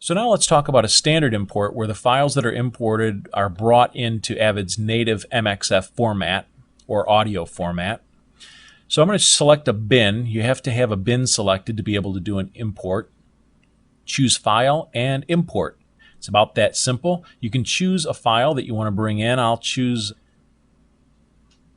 So now let's talk about a standard import where the files that are imported are brought into Avid's native MXF format or audio format. So I'm going to select a bin. You have to have a bin selected to be able to do an import. Choose File and Import. It's about that simple. You can choose a file that you want to bring in. I'll choose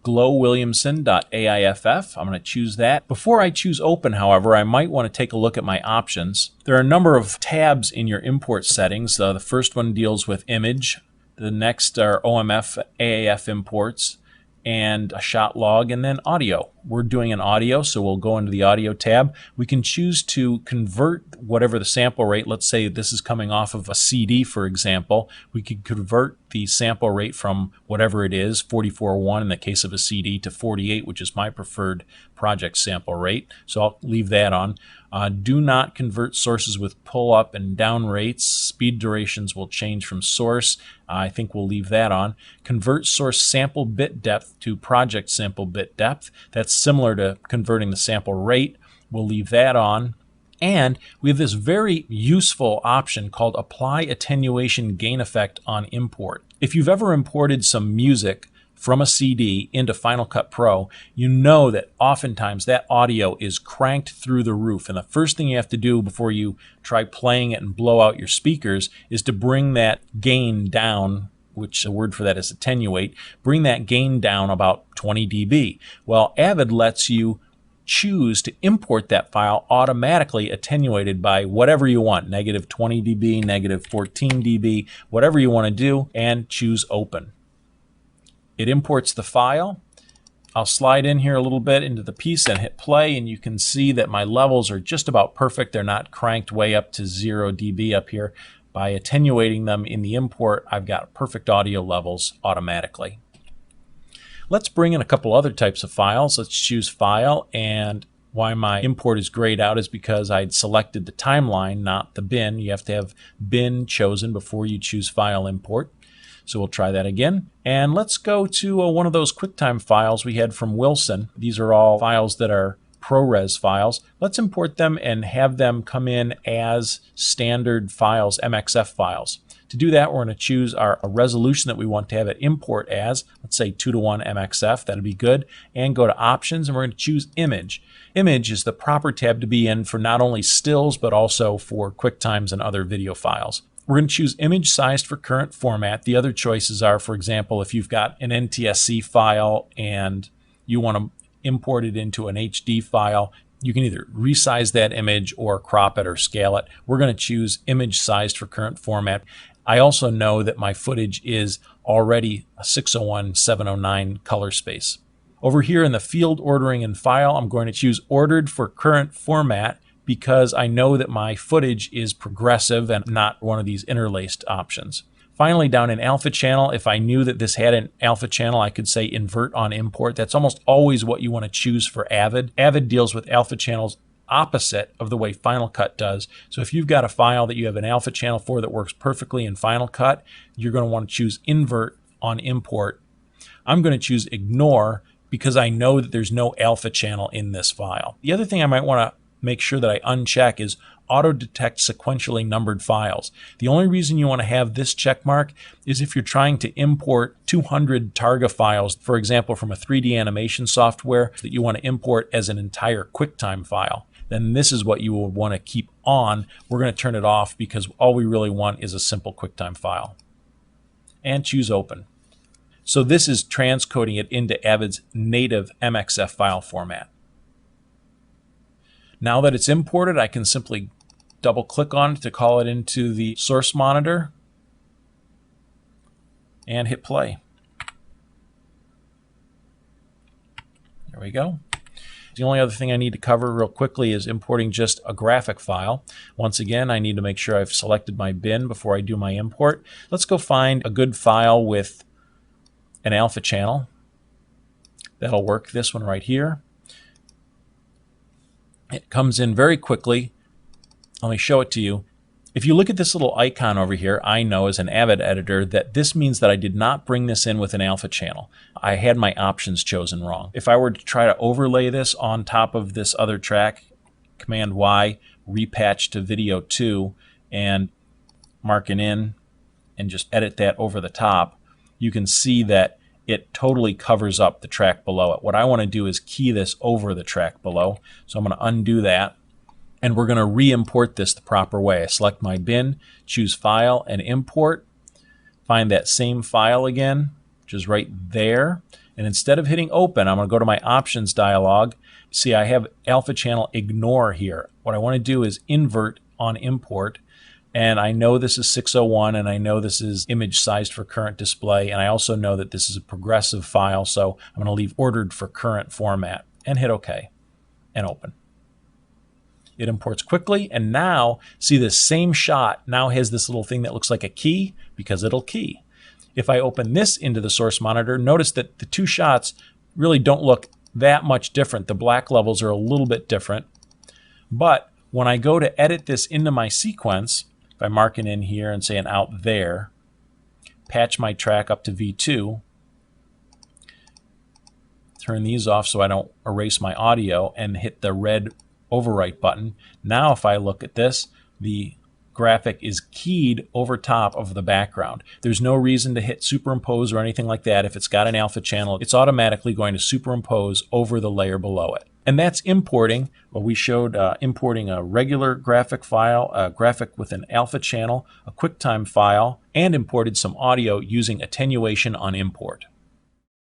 glowwilliamson.aiff. I'm going to choose that. Before I choose Open, however, I might want to take a look at my options. There are a number of tabs in your import settings. The first one deals with image. The next are OMF, AAF imports, and a shot log, and then audio. We're doing an audio, so we'll go into the audio tab. We can choose to convert whatever the sample rate, let's say this is coming off of a CD, for example. We could convert the sample rate from whatever it is, 44.1 in the case of a CD, to 48, which is my preferred project sample rate. So I'll leave that on. Do not convert sources with pull up and down rates. Speed durations will change from source. I think we'll leave that on. Convert source sample bit depth to project sample bit depth. That's similar to converting the sample rate. We'll leave that on. And we have this very useful option called Apply Attenuation Gain Effect on Import. If you've ever imported some music from a CD into Final Cut Pro, you know that oftentimes that audio is cranked through the roof. And the first thing you have to do before you try playing it and blow out your speakers is to bring that gain down, which the word for that is attenuate, bring that gain down about 20 dB. Well, Avid lets you choose to import that file automatically attenuated by whatever you want, negative 20 dB, negative 14 dB, whatever you want to do, and choose Open. It imports the file. I'll slide in here a little bit into the piece and hit play, and you can see that my levels are just about perfect. They're not cranked way up to 0 dB up here. By attenuating them in the import, I've got perfect audio levels automatically. Let's bring in a couple other types of files. Let's choose File, and why my import is grayed out is because I'd selected the timeline, not the bin. You have to have bin chosen before you choose File Import. So we'll try that again. And let's go to one of those QuickTime files we had from Wilson. These are all files that are ProRes files. Let's import them and have them come in as standard files, MXF files. To do that, we're going to choose a resolution that we want to have it import as. Let's say 2:1 MXF. That'd be good. And go to Options, and we're going to choose Image. Image is the proper tab to be in for not only stills, but also for QuickTimes and other video files. We're going to choose image sized for current format. The other choices are, for example, if you've got an NTSC file and you want to import it into an HD file, you can either resize that image or crop it or scale it. We're going to choose image sized for current format. I also know that my footage is already a 601/709 color space. Over here in the field ordering and file, I'm going to choose ordered for current format, because I know that my footage is progressive and not one of these interlaced options. Finally, down in alpha channel, if I knew that this had an alpha channel, I could say invert on import. That's almost always what you want to choose for Avid. Avid deals with alpha channels opposite of the way Final Cut does. So if you've got a file that you have an alpha channel for that works perfectly in Final Cut, you're going to want to choose invert on import. I'm going to choose ignore because I know that there's no alpha channel in this file. The other thing I might want to make sure that I uncheck is auto detect sequentially numbered files. The only reason you want to have this check mark is if you're trying to import 200 Targa files, for example, from a 3D animation software that you want to import as an entire QuickTime file. Then this is what you will want to keep on. We're going to turn it off because all we really want is a simple QuickTime file. And choose Open. So this is transcoding it into Avid's native MXF file format. Now that it's imported, I can simply double click on it to call it into the source monitor and hit play. There we go. The only other thing I need to cover real quickly is importing just a graphic file. Once again, I need to make sure I've selected my bin before I do my import. Let's go find a good file with an alpha channel. That'll work. This one right here. It comes in very quickly. Let me show it to you. If you look at this little icon over here, I know as an Avid editor that this means that I did not bring this in with an alpha channel. I had my options chosen wrong. If I were to try to overlay this on top of this other track, Command Y, repatch to video 2, and marking in and just edit that over the top, you can see that it totally covers up the track below it. What I want to do is key this over the track below. So I'm going to undo that, and we're going to re-import this the proper way. I select my bin, choose File and Import, find that same file again, which is right there, and instead of hitting Open, I'm going to go to my Options dialog. See, I have Alpha Channel Ignore here. What I want to do is invert on Import, and I know this is 601, and I know this is image sized for current display, and I also know that this is a progressive file, so I'm going to leave ordered for current format, and hit OK, and open. It imports quickly, and now, see, this same shot now has this little thing that looks like a key, because it'll key. If I open this into the source monitor, notice that the two shots really don't look that much different. The black levels are a little bit different, but when I go to edit this into my sequence, if I mark it in here and say an out there, patch my track up to V2, turn these off so I don't erase my audio, and hit the red overwrite button. Now if I look at this, the graphic is keyed over top of the background. There's no reason to hit superimpose or anything like that. If it's got an alpha channel, it's automatically going to superimpose over the layer below it. And that's importing. Well, we showed importing a regular graphic file, a graphic with an alpha channel, a QuickTime file, and imported some audio using attenuation on import.